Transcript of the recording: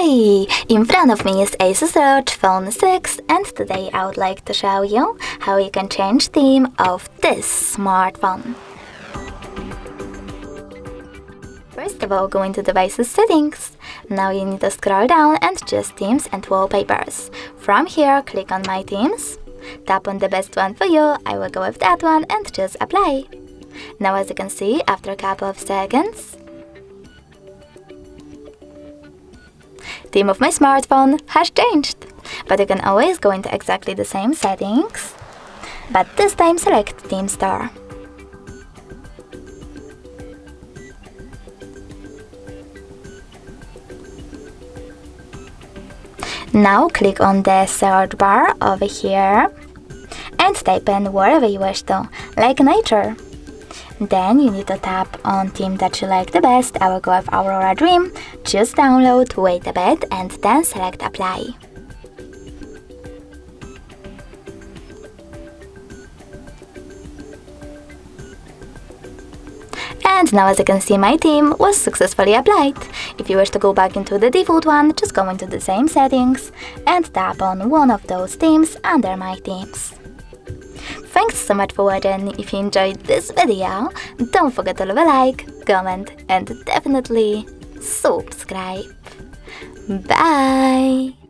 Hey! In front of me is Asus ROG Phone 6 and today I would like to show you how you can change theme of this smartphone. First of all, go into Devices Settings. Now you need to scroll down and choose Themes and Wallpapers. From here, click on My Themes. Tap on the best one for you, I will go with that one and choose Apply. Now as you can see, after a couple of seconds, theme of my smartphone has changed. But you can always go into exactly the same settings, but this time select Theme Store. Now click on the search bar over here and type in wherever you wish to, like nature. Then you need to tap on theme that you like the best. I will go with Aurora Dream, choose download, wait a bit and then select apply. And now as you can see, my theme was successfully applied. If you wish to go back into the default one, just go into the same settings and tap on one of those themes under my themes. Thanks so much for watching. If you enjoyed this video, don't forget to leave a like, comment and definitely subscribe. Bye!